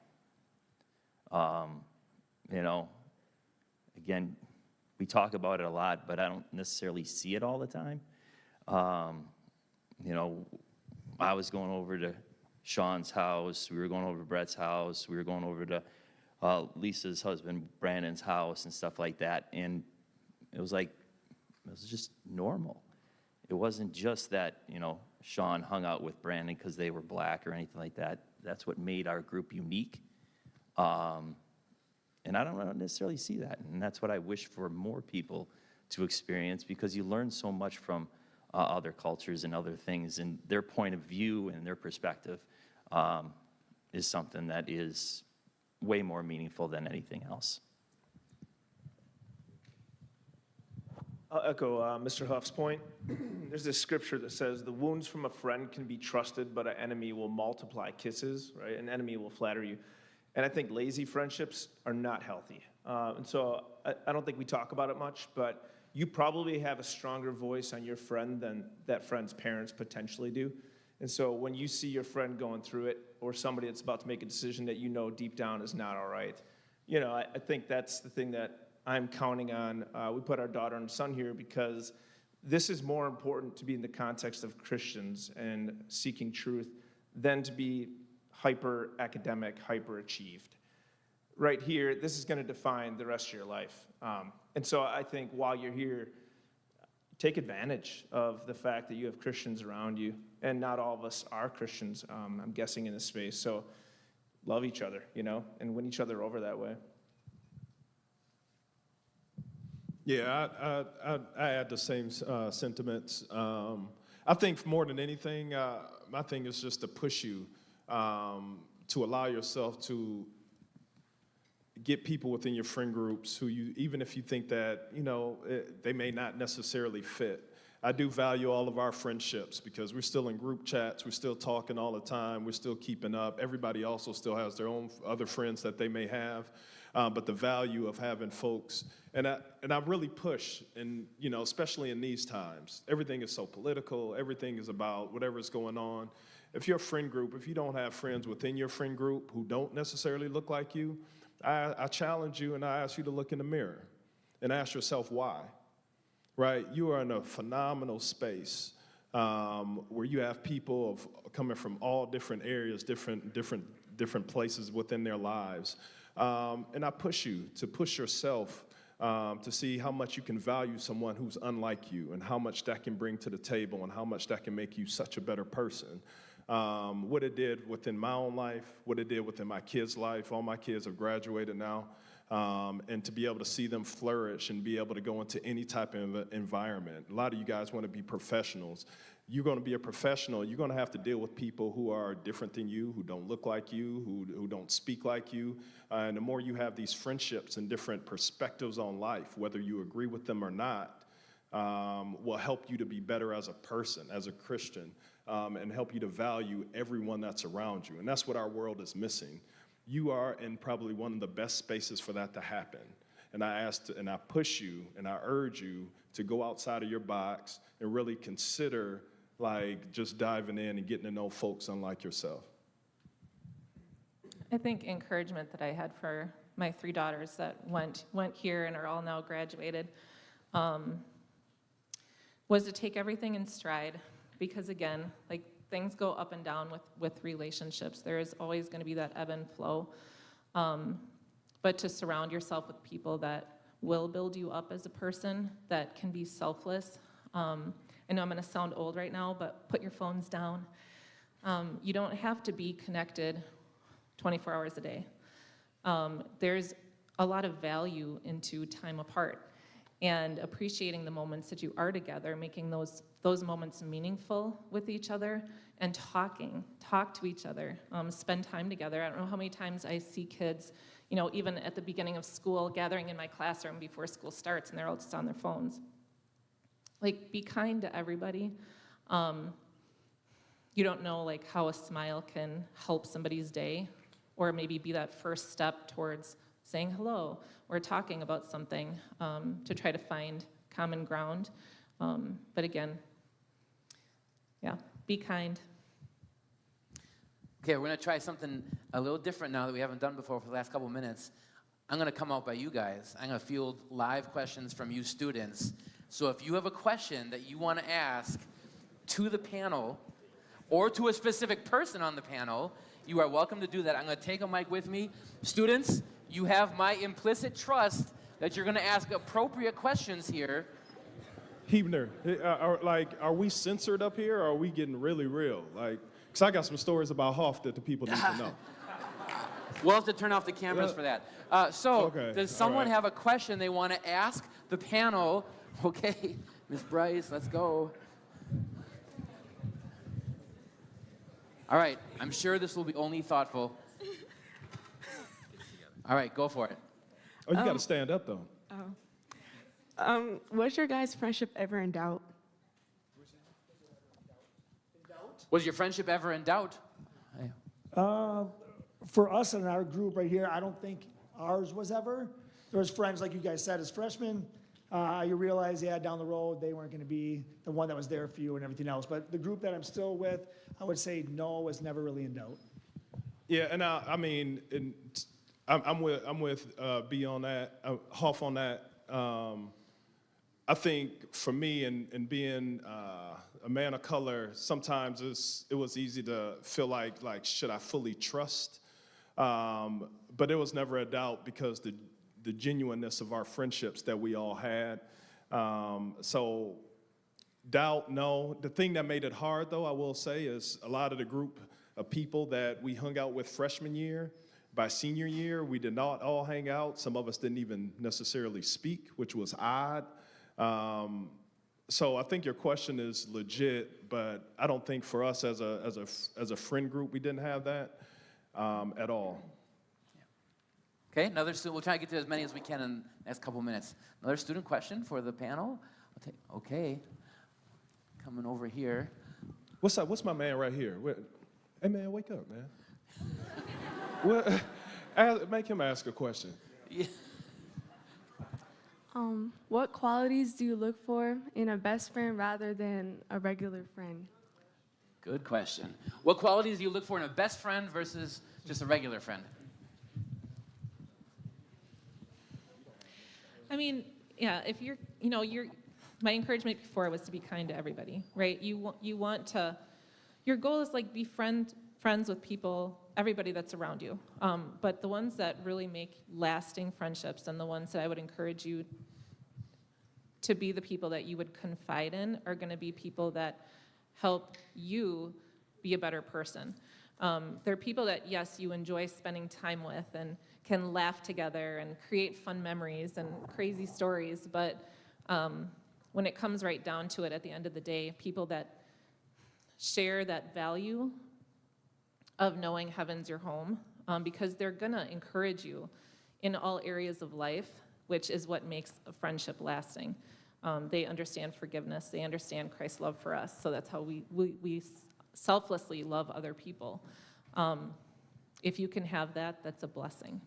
Again, we talk about it a lot, but I don't necessarily see it all the time. I was going over to Sean's house, we were going over to Brett's house, we were going over to Lisa's husband, Brandon's house, and stuff like that, and it was just normal. It wasn't just that, Sean hung out with Brandon because they were black or anything like that. That's what made our group unique. And I don't necessarily see that, and that's what I wish for more people to experience, because you learn so much from other cultures and other things, and their point of view and their perspective is something that is way more meaningful than anything else. I'll echo Mr. Huff's point. There's this scripture that says, the wounds from a friend can be trusted, but an enemy will multiply kisses, right? An enemy will flatter you. And I think lazy friendships are not healthy. And so I don't think we talk about it much, but you probably have a stronger voice on your friend than that friend's parents potentially do. And so when you see your friend going through it, or somebody that's about to make a decision that deep down is not all right, I think that's the thing that I'm counting on. We put our daughter and son here because this is more important to be in the context of Christians and seeking truth than to be hyper academic, hyper achieved. Right here, this is going to define the rest of your life. And so I think while you're here, take advantage of the fact that you have Christians around you, and not all of us are Christians, I'm guessing, in this space. So love each other, and win each other over that way. Yeah, I add the same sentiments. I think more than anything, my thing is just to push you to allow yourself to get people within your friend groups who you, even if you think that, they may not necessarily fit. I do value all of our friendships because we're still in group chats, we're still talking all the time, we're still keeping up. Everybody also still has their own other friends that they may have. But the value of having folks, and I really push, and especially in these times, everything is so political, everything is about whatever's going on. If your friend group, if you don't have friends within your friend group who don't necessarily look like you, I challenge you and I ask you to look in the mirror and ask yourself why, right? You are in a phenomenal space where you have people coming from all different areas, different places within their lives. And I push you to push yourself to see how much you can value someone who's unlike you and how much that can bring to the table and how much that can make you such a better person. What it did within my own life, what it did within my kids' life. All my kids have graduated now. And to be able to see them flourish and be able to go into any type of environment. A lot of you guys want to be professionals. You're going to be a professional. You're going to have to deal with people who are different than you, who don't look like you, who don't speak like you. And the more you have these friendships and different perspectives on life, whether you agree with them or not, will help you to be better as a person, as a Christian, and help you to value everyone that's around you. And that's what our world is missing. You are in probably one of the best spaces for that to happen. And I push you and I urge you to go outside of your box and really consider just diving in and getting to know folks unlike yourself. I think encouragement that I had for my 3 daughters that went here and are all now graduated was to take everything in stride, because again, things go up and down with relationships. There is always going to be that ebb and flow. But to surround yourself with people that will build you up as a person, that can be selfless. I know I'm going to sound old right now, but put your phones down. You don't have to be connected 24 hours a day. There's a lot of value into time apart and appreciating the moments that you are together, making those moments meaningful with each other, and talk to each other, spend time together. I don't know how many times I see kids, even at the beginning of school, gathering in my classroom before school starts, and they're all just on their phones. Be kind to everybody. You don't know how a smile can help somebody's day, or maybe be that first step towards saying hello or talking about something, to try to find common ground. But again, be kind. Okay, we're going to try something a little different now that we haven't done before for the last couple minutes. I'm going to come out by you guys. I'm going to field live questions from you students. So if you have a question that you want to ask to the panel or to a specific person on the panel, you are welcome to do that. I'm going to take a mic with me. Students, you have my implicit trust that you're going to ask appropriate questions here. Hebner, are we censored up here, or are we getting really real? Because I got some stories about Hoff that the people need to know. We'll have to turn off the cameras for that. Okay, Does someone all right. have a question they want to ask the panel? Okay, Ms. Bryce, let's go. All right, I'm sure this will be only thoughtful. All right, go for it. Oh, you got to stand up, though. Was your guys' friendship ever in doubt? Was your friendship ever in doubt? For us in our group right here, I don't think ours was ever. There was friends, like you guys said, as freshmen. You realize, down the road, they weren't going to be the one that was there for you and everything else. But the group that I'm still with, I would say no, was never really in doubt. Yeah, and I'm with B on that, Hoff on that. I think for me, and being a man of color, sometimes it was easy to feel like should I fully trust? But it was never a doubt because the genuineness of our friendships that we all had. So Doubt, no. The thing that made it hard, though, I will say, is a lot of the group of people that we hung out with freshman year, by senior year, we did not all hang out. Some of us didn't even necessarily speak, which was odd. So I think your question is legit, but I don't think for us as a friend group, we didn't have that at all. Okay, another student. We'll try to get to as many as we can in the next couple minutes. Another student question for the panel. Okay, coming over here. What's up? What's my man right here? Hey, man, wake up, man. What? Make him ask a question. Yeah. What qualities do you look for in a best friend rather than a regular friend? Good question. What qualities do you look for in a best friend versus just a regular friend? I mean, yeah, if you're, my encouragement before was to be kind to everybody, right? You want to, your goal is like be friends with people, everybody that's around you. But the ones that really make lasting friendships and the ones that I would encourage you to be the people that you would confide in are going to be people that help you be a better person. They're people that, yes, you enjoy spending time with and can laugh together and create fun memories and crazy stories, but when it comes right down to it at the end of the day, people that share that value of knowing heaven's your home, because they're gonna encourage you in all areas of life, which is what makes a friendship lasting. They understand forgiveness, they understand Christ's love for us, so that's how we selflessly love other people. If you can have that, that's a blessing.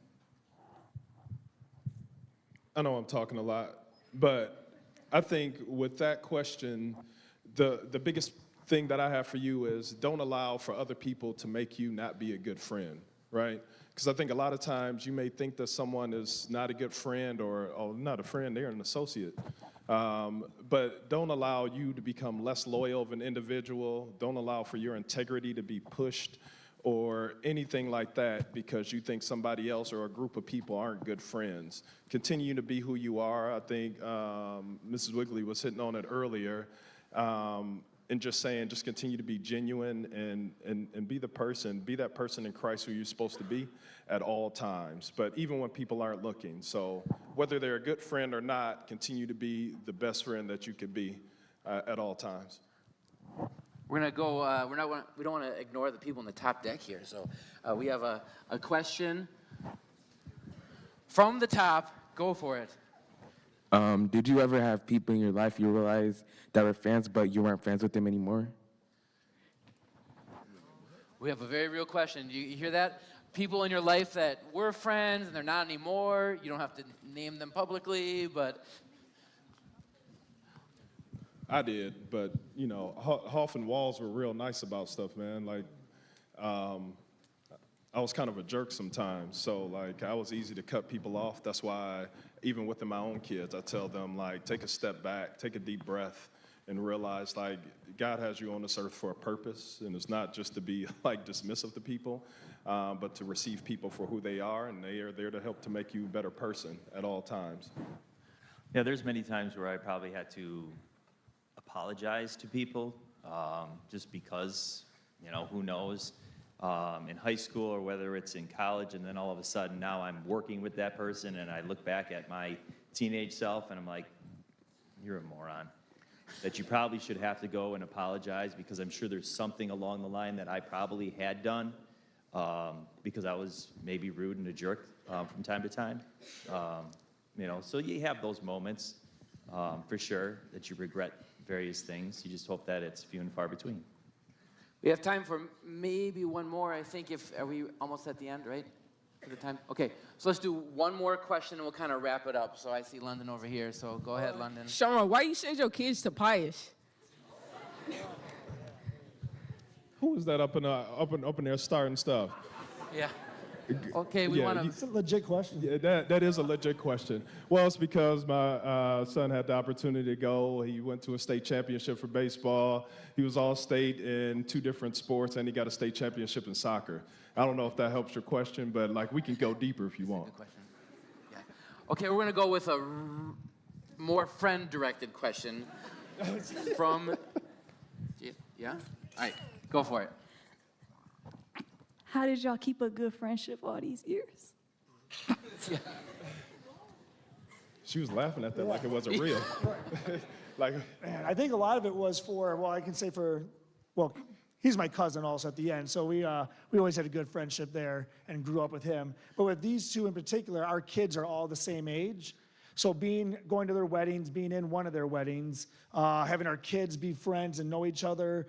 I know I'm talking a lot, but I think with that question, the biggest thing that I have for you is don't allow for other people to make you not be a good friend, right? Because I think a lot of times you may think that someone is not a good friend or not a friend, they're an associate. But don't allow you to become less loyal of an individual. Don't allow for your integrity to be pushed or anything like that because you think somebody else or a group of people aren't good friends. Continue to be who you are. I think Mrs. Wigley was hitting on it earlier. And just saying, just continue to be genuine and be that person in Christ who you're supposed to be at all times, but even when people aren't looking. So whether they're a good friend or not, continue to be the best friend that you could be at all times. We're gonna go. We don't want to ignore the people in the top deck here. So we have a question from the top. Go for it. Did you ever have people in your life you realized that were fans, but you weren't friends with them anymore? We have a very real question. You hear that? People in your life that were friends and they're not anymore. You don't have to name them publicly, but I did, but you know, Hoff and Walls were real nice about stuff, man. Like, I was kind of a jerk sometimes, so like I was easy to cut people off. That's why, even within my own kids, I tell them like, take a step back, take a deep breath, and realize like God has you on this earth for a purpose, and it's not just to be like dismissive to people, but to receive people for who they are, and they are there to help to make you a better person at all times. Yeah, there's many times where I probably had to apologize to people just because, you know, who knows, in high school or whether it's in college, and then all of a sudden now I'm working with that person and I look back at my teenage self and I'm like, you're a moron. That you probably should have to go and apologize because I'm sure there's something along the line that I probably had done because I was maybe rude and a jerk from time to time. You know, so you have those moments for sure that you regret various things. You just hope that it's few and far between. we have time for maybe one more. I think are we almost at the end, right? For the time? Okay, so let's do one more question and we'll kind of wrap it up. So I see London over here, so go ahead, London. Sean, why you send your kids to Pius? Who is that up in there starting stuff? Yeah. Okay, we want to. It's a legit question. Yeah, that is a legit question. Well, it's because my son had the opportunity to go. He went to a state championship for baseball. He was all state in 2 different sports, and he got a state championship in soccer. I don't know if that helps your question, but like we can go deeper if you want. Good question. Yeah. Okay, we're going to go with a more friend-directed question. from, yeah? All right, go for it. How did y'all keep a good friendship all these years? She was laughing at that like it wasn't real. Like, Man, I think a lot of it was I can say he's my cousin also at the end, so we always had a good friendship there and grew up with him. But with these two in particular, our kids are all the same age. So going to their weddings, being in one of their weddings, having our kids be friends and know each other,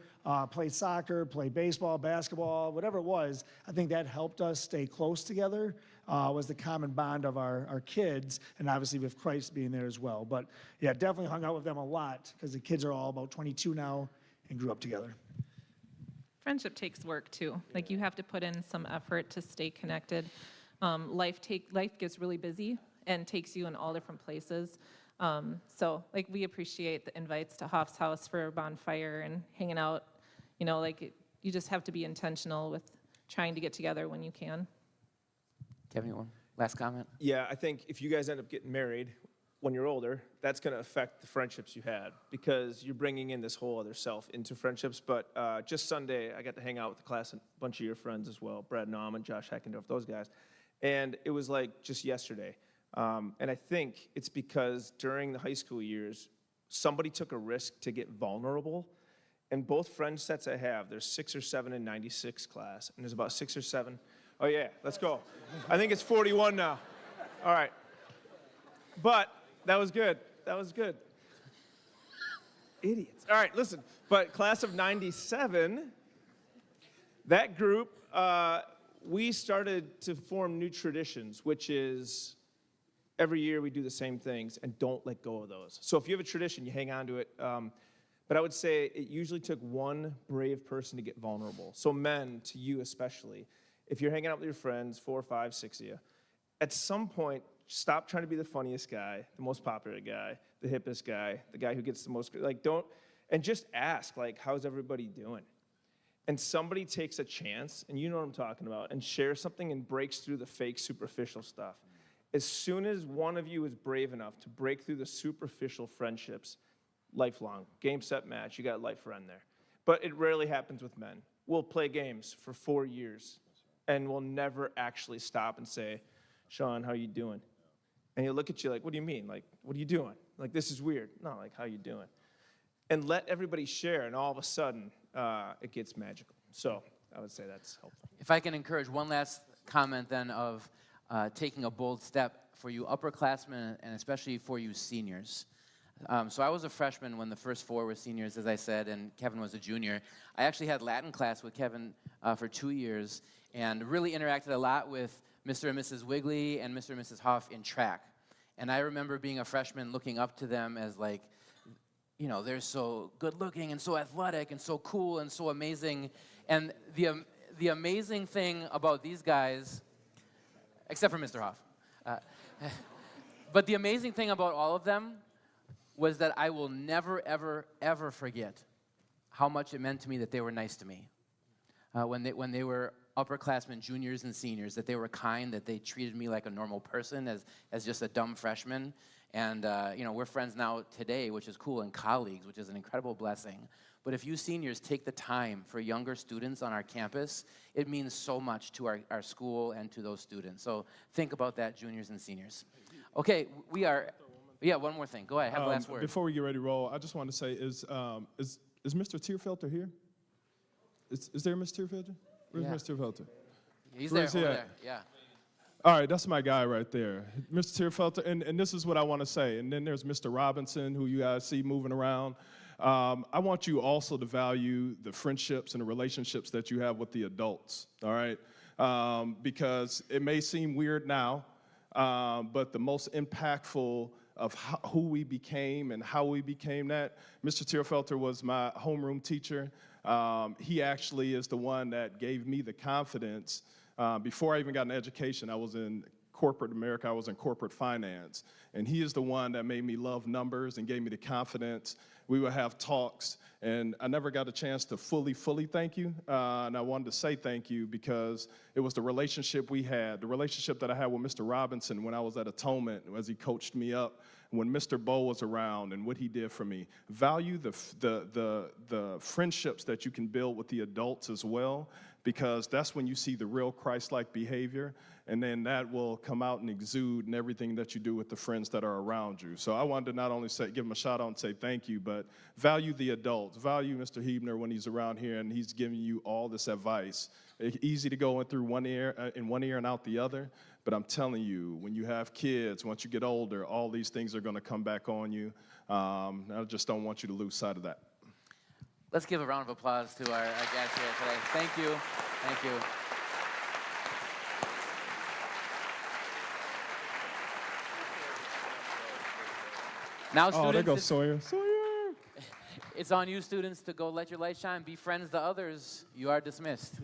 play soccer, play baseball, basketball, whatever it was, I think that helped us stay close together, was the common bond of our kids, and obviously with Christ being there as well. But yeah, definitely hung out with them a lot because the kids are all about 22 now and grew up together. Friendship takes work too. Like you have to put in some effort to stay connected. Life gets really busy and takes you in all different places. So like we appreciate the invites to Hoff's house for a bonfire and hanging out. You know, you just have to be intentional with trying to get together when you can. Kevin, one last comment? Yeah, I think if you guys end up getting married when you're older, that's going to affect the friendships you had because you're bringing in this whole other self into friendships. But just Sunday, I got to hang out with the class and a bunch of your friends as well, Brad Nauman, Josh Heckendorf, those guys. And it was like just yesterday. And I think it's because during the high school years, somebody took a risk to get vulnerable. And both friend sets I have, there's 6 or 7 in 96 class, and there's about 6 or 7. Oh yeah, let's go. I think it's 41 now. All right. But that was good. That was good. Idiots. All right, listen. But class of 97, that group, we started to form new traditions, which is every year we do the same things and don't let go of those. So if you have a tradition, you hang on to it. But I would say it usually took one brave person to get vulnerable. So men, to you especially, if you're hanging out with your friends, 4, 5, 6 of you, at some point, stop trying to be the funniest guy, the most popular guy, the hippest guy, the guy who gets the most, and just ask, how's everybody doing? And somebody takes a chance, and you know what I'm talking about, and shares something and breaks through the fake superficial stuff. As soon as one of you is brave enough to break through the superficial friendships, lifelong, game, set, match, you got a life friend there. But it rarely happens with men. We'll play games for 4 years, and we'll never actually stop and say, Sean, how you doing? And he'll look at you like, what do you mean? What are you doing? This is weird. No, how you doing? And let everybody share, and all of a sudden, it gets magical. So I would say that's helpful. If I can encourage one last comment then of taking a bold step for you upperclassmen and especially for you seniors. So I was a freshman when the first 4 were seniors, as I said, and Kevin was a junior. I actually had Latin class with Kevin for 2 years and really interacted a lot with Mr. and Mrs. Wigley and Mr. and Mrs. Hoff in track. And I remember being a freshman looking up to them as they're so good looking and so athletic and so cool and so amazing. And the amazing thing about these guys, except for Mr. Hoff, but the amazing thing about all of them was that I will never, ever, ever forget how much it meant to me that they were nice to me. When they were upperclassmen, juniors and seniors, that they were kind, that they treated me like a normal person as just a dumb freshman. And we're friends now today, which is cool, and colleagues, which is an incredible blessing. But if you seniors take the time for younger students on our campus, it means so much to our school and to those students. So think about that, juniors and seniors. Okay, yeah, one more thing. Go ahead, have the last word. Before we get ready to roll, I just want to say, is Mr. Tierfelter here? Is there Mr. Tierfelter? Where's Mr. Tierfelter? He's there, over there, yeah. All right, that's my guy right there, Mr. Tierfelter, and this is what I want to say. And then there's Mr. Robinson, who you guys see moving around. I want you also to value the friendships and the relationships that you have with the adults, all right? Because it may seem weird now, but the most impactful of who we became and how we became that. Mr. Tierfelter was my homeroom teacher. He actually is the one that gave me the confidence. Before I even got an education, I was in corporate America. I was in corporate finance. And he is the one that made me love numbers and gave me the confidence. We would have talks, and I never got a chance to fully thank you. And I wanted to say thank you because it was the relationship we had, the relationship that I had with Mr. Robinson when I was at Atonement, as he coached me up, when Mr. Bowe was around and what he did for me. Value the friendships that you can build with the adults as well, because that's when you see the real Christ-like behavior, and then that will come out and exude in everything that you do with the friends that are around you. So I wanted to not only give him a shout out and say thank you, but value the adults. Value Mr. Huebner when he's around here and he's giving you all this advice. It's easy to go in through one ear and out the other, but I'm telling you, when you have kids, once you get older, all these things are going to come back on you. I just don't want you to lose sight of that. Let's give a round of applause to our guests here today. Thank you. Thank you. Now, Oh, there students, goes Sawyer. it's on you, students, to go let your light shine. Be friends to others. You are dismissed.